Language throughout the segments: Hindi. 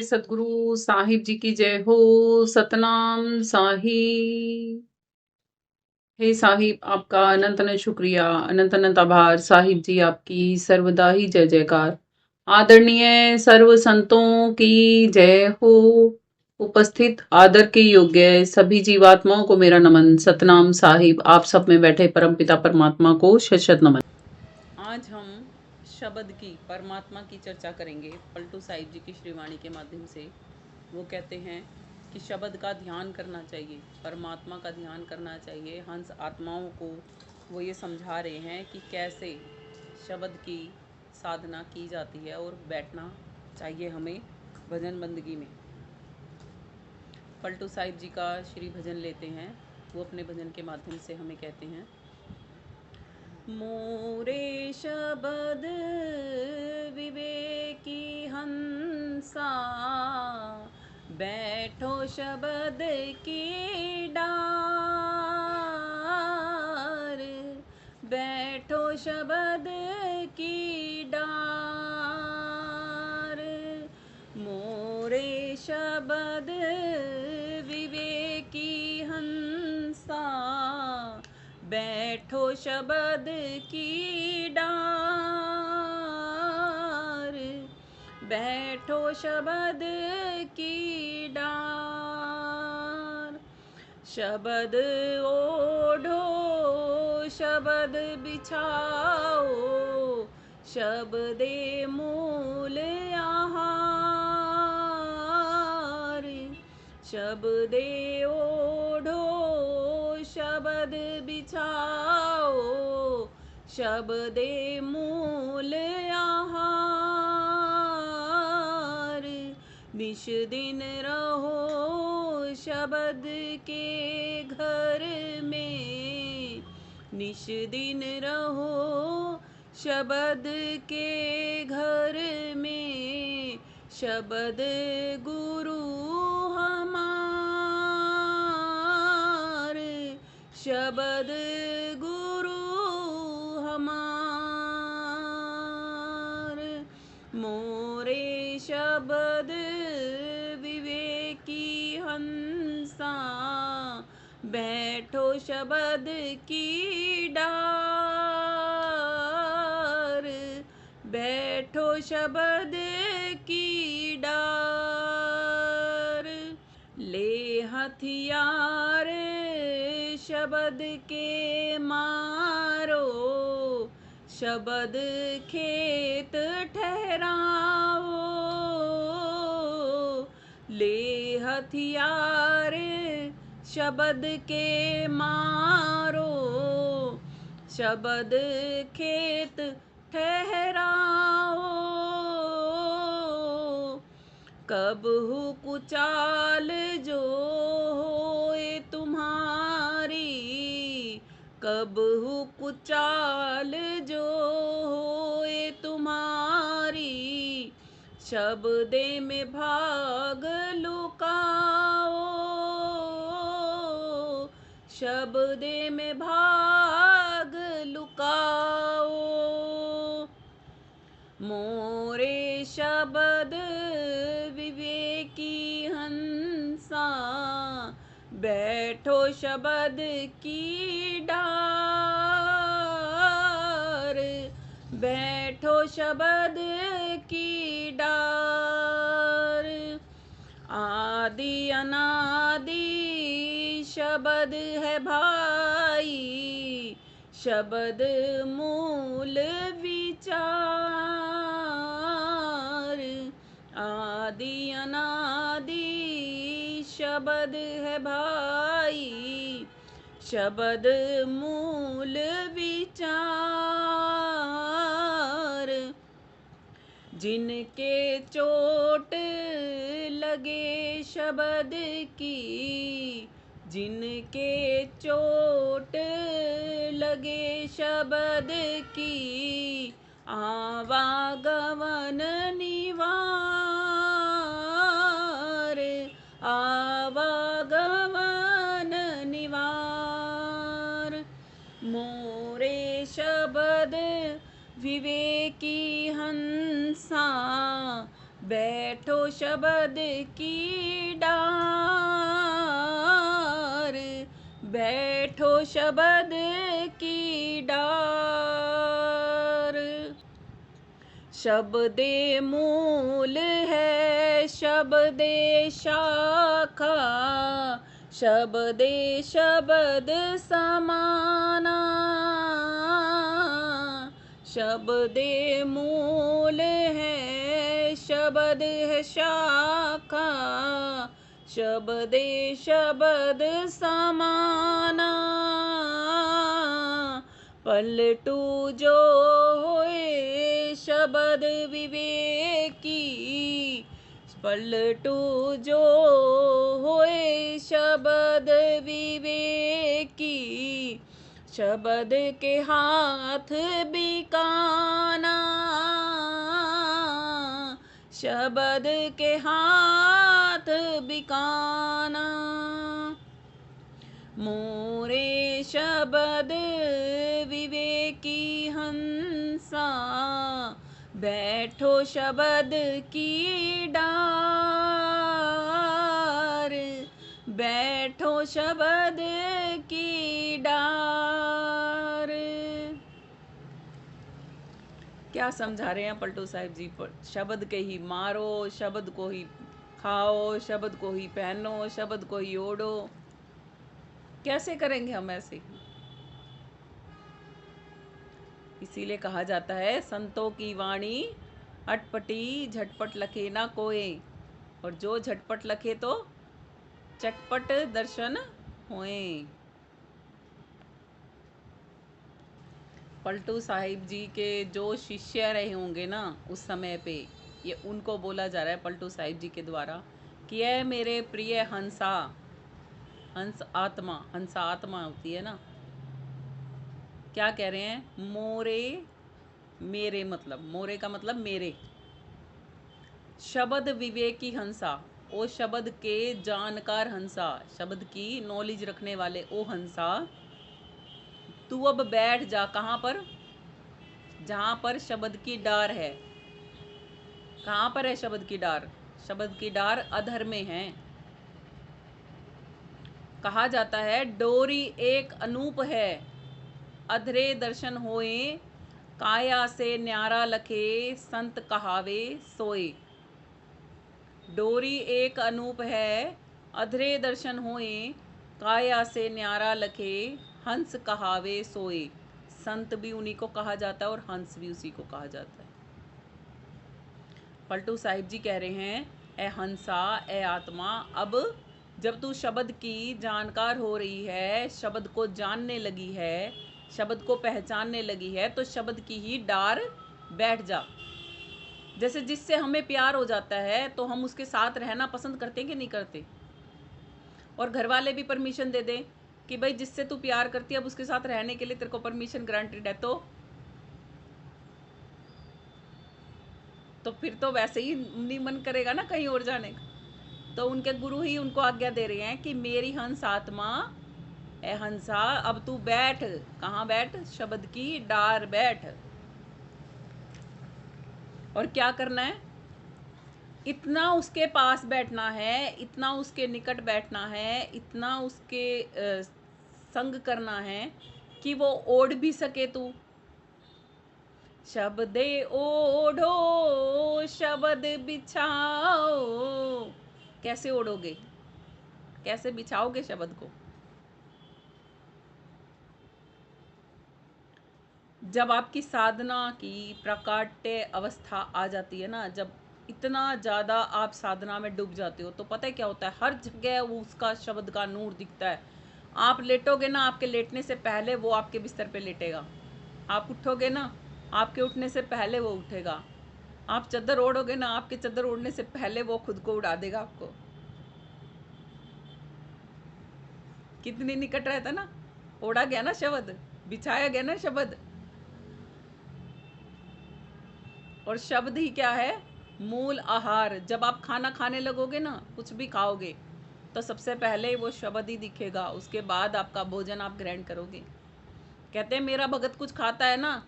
सतगुरु साहिब जी की जय हो। सतनाम साहिब। हे साहिब, आपका अनंत अनंत शुक्रिया, अनंत अनंत आभार। साहिब जी आपकी सर्वदा ही जय जयकार। आदरणीय सर्व संतों की जय हो। उपस्थित आदर के योग्य सभी जीवात्माओं को मेरा नमन। सतनाम साहिब। आप सब में बैठे परमपिता परमात्मा को शत शत नमन। आज हम शब्द की, परमात्मा की चर्चा करेंगे पलटू साहिब जी की श्रीवाणी के माध्यम से। वो कहते हैं कि शब्द का ध्यान करना चाहिए, परमात्मा का ध्यान करना चाहिए। हंस आत्माओं को वो ये समझा रहे हैं कि कैसे शब्द की साधना की जाती है और बैठना चाहिए हमें भजन बंदगी में। पलटू साहिब जी का श्री भजन लेते हैं। वो अपने भजन के माध्यम से हमें कहते हैं, मोरे शब्द विवेकी हंसा, बैठो शब्द की डार, बैठो शब्द की डार। मोरे शब्द विवेकी हंसा, बैठो शब्द की डार, बैठो शब्द की डार। शब्द ओढ़ो शब्द बिछाओ, शब्दे मूल आहार। शब्दे ओढ़ो शब्द बिछाओ, शब्दे मूल आहार। निश दिन रहो शब्द के घर में, निश दिन रहो शब्द के घर में। शब्द गुरु हमार, शब्द गुरु हमार। मोरे शब्द विवेकी हंसा, बैठो शब्द की डार, बैठो शब्द की डार। ले हथियार शब्द के मारो, शब्द खेत ठहराओ। ले हथियार शब्द के मारो, शब्द खेत ठहराओ। कब हो कुचाल जो होए तुम्हारी, कब हो कुचाल जो होए तुम्हारी। शब्दे में भाग लुकाओ, शब्दे में भाग लुकाओ। मोरे शब्द विवेकी हंसा, बैठो शब्द की डार, बैठो शब्द की डार। आदि अनादि शब्द है भाई, शब्द मूल विचार। आदि अनादि शब्द है भाई, शब्द मूल विचार। जिनके चोट लगे शब्द की, जिनके चोट लगे शब्द की। आवागमन निवार, आवागमन निवार। मोरे शब्द विवेकी हंसा, बैठो शब्द की डार, बैठो शब्द की डार। शब्दे मूल है शब्दे शाखा, शब्दे शब्द समाना। शब्दे मूल है शब्द है शाखा, शब्दे शब्द समाना। पलटू जो होए शब्द विवेकी, पलटू जो होए शब्द विवेकी। शब्द के हाथ बिकाना, शब्द के हाथ बिकाना। मोरे शब्द विवेकी हंसा, बैठो शब्द की डार, बैठो शब्द की डार। क्या समझा रहे हैं पलटू साहिब जी? पर शब्द के ही मारो, शब्द को ही खाओ, शब्द को ही पहनो, शब्द को ही ओढ़ो। कैसे करेंगे हम ऐसे? इसीलिए कहा जाता है संतों की वाणी अटपटी, झटपट लखे ना कोई, और जो झटपट लखे तो चटपट दर्शन होए। पलटू साहिब जी के जो शिष्य रहे होंगे ना उस समय पे, ये उनको बोला जा रहा है पलटू साहिब जी के द्वारा कि ऐ मेरे प्रिय हंसा, हंस आत्मा, हंसा आत्मा होती है ना। क्या कह रहे हैं? मोरे, मेरे मतलब, मोरे का मतलब मेरे, शब्द विवेकी हंसा, ओ शब्द के जानकार हंसा, शब्द की नॉलेज रखने वाले ओ हंसा, तू अब बैठ जा। कहाँ पर? जहाँ पर शब्द की डार है। कहाँ पर है शब्द की डार? शब्द की डार अधर में है। कहा जाता है डोरी एक अनूप है, अधरे दर्शन होए, काया से न्यारा लखे, संत कहावे सोए। डोरी एक अनूप है, अधरे दर्शन होए, काया से न्यारा लखे, हंस कहावे सोए। संत भी उन्हीं को कहा जाता है और हंस भी उसी को कहा जाता है। पलटू साहिब जी कह रहे हैं, ए हंसा, ए आत्मा, अब जब तू शब्द की जानकार हो रही है, शब्द को जानने लगी है, शब्द को पहचानने लगी है, तो शब्द की ही डार बैठ जा। जैसे जिससे हमें प्यार हो जाता है तो हम उसके साथ रहना पसंद करते हैं कि नहीं करते? और घर वाले भी परमिशन दे दें कि भाई जिससे तू प्यार करती है अब उसके साथ रहने के लिए तेरे को परमिशन ग्रांटेड है, तो फिर तो वैसे ही नहीं मन करेगा ना कहीं और जाने का। तो उनके गुरु ही उनको आज्ञा दे रहे हैं कि मेरी हंस आत्मा, ए हंसा, अब तू बैठ। कहाँ बैठ? शब्द की डार बैठ। और क्या करना है? इतना उसके पास बैठना है, इतना उसके निकट बैठना है, इतना उसके संग करना है कि वो ओढ़ भी सके तू। शब्दे ओढ़ो शब्द बिछाओ। कैसे ओढ़ोगे? कैसे बिछाओगे शब्द को? जब आपकी साधना की प्राकट्य अवस्था आ जाती है ना, जब इतना ज़्यादा आप साधना में डूब जाते हो, तो पता है क्या होता है? हर जगह वो उसका शब्द का नूर दिखता है। आप लेटोगे ना, आपके लेटने से पहले वो आपके बिस्तर पे लेटेगा। आप उठोगे ना, आपके उठने से पहले वो उठेगा। आप चद्दर ओढ़ोगे ना, आपके चद्दर ओढ़ने से पहले वो खुद को उड़ा देगा आपको। कितनी निकट रहता ना, ओढ़ा गया ना शब्द, बिछाया गया ना शब्द। और शब्द ही क्या है? मूल आहार। जब आप खाना खाने लगोगे ना, कुछ भी खाओगे, तो सबसे पहले वो शब्द ही दिखेगा, उसके बाद आपका भोजन आप ग्रहण करोगे। कहते हैं मेरा भगत कुछ खाता है ना,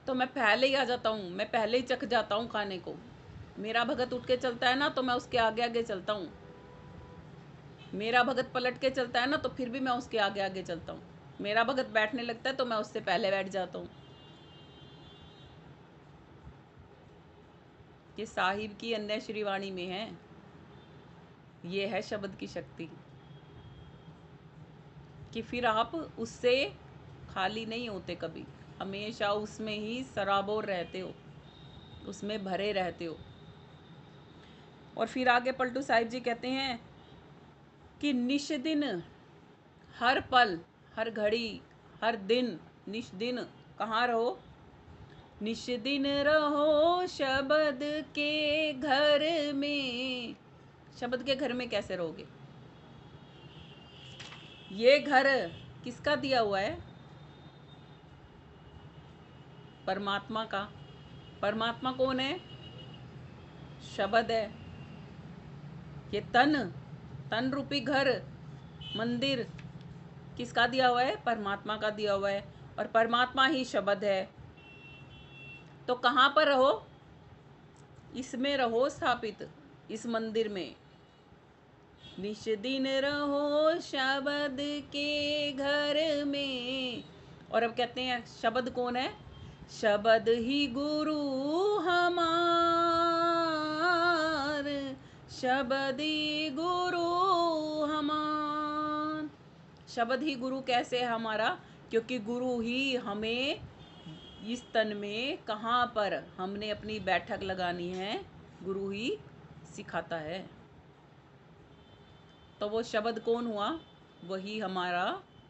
तो मैं पहले ही आ जाता हूँ, मैं पहले ही चख जाता हूँ खाने को। मेरा भगत उठ के चलता है ना तो मैं उसके आगे आगे चलता हूँ। मेरा भगत पलट के चलता है ना तो फिर भी मैं उसके आगे आगे चलता हूँ। मेरा भगत बैठने लगता है तो मैं उससे पहले बैठ जाता हूँ। ये साहिब की अन्य श्रीवाणी में है। ये है शब्द की शक्ति कि फिर आप उससे खाली नहीं होते कभी, हमेशा उसमें ही सराबोर रहते हो, उसमें भरे रहते हो। और फिर आगे पलटू साहिब जी कहते हैं कि निश दिन, हर पल, हर घड़ी, हर दिन, निश दिन कहाँ रहो? निश दिन रहो शब्द के घर में। शब्द के घर में कैसे रहोगे? ये घर किसका दिया हुआ है? परमात्मा का। परमात्मा कौन है? शब्द है। ये तन रूपी घर, मंदिर किसका दिया हुआ है? परमात्मा का दिया हुआ है। और परमात्मा ही शब्द है। तो कहाँ पर रहो? इसमें रहो स्थापित, इस मंदिर में। निश दिन रहो शब्द के घर में। और अब कहते हैं शब्द कौन है? शब्द ही गुरु हमार, शब्द ही गुरु हमार। शब्द ही गुरु कैसे है हमारा? क्योंकि गुरु ही हमें इस तन में कहाँ पर हमने अपनी बैठक लगानी है, गुरु ही सिखाता है। तो वो शब्द कौन हुआ? वही हमारा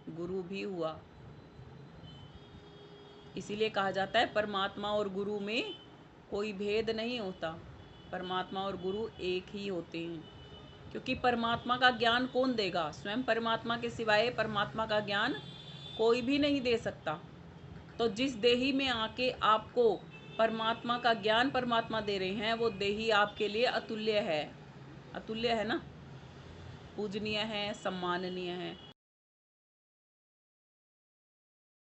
गुरु भी हुआ। इसीलिए कहा जाता है परमात्मा और गुरु में कोई भेद नहीं होता, परमात्मा और गुरु एक ही होते हैं। क्योंकि परमात्मा का ज्ञान कौन देगा? स्वयं परमात्मा के सिवाय परमात्मा का ज्ञान कोई भी नहीं दे सकता। तो जिस देही में आके आपको परमात्मा का ज्ञान परमात्मा दे रहे हैं, वो देही आपके लिए अतुल्य है। अतुल्य है ना, पूजनीय है, सम्माननीय है।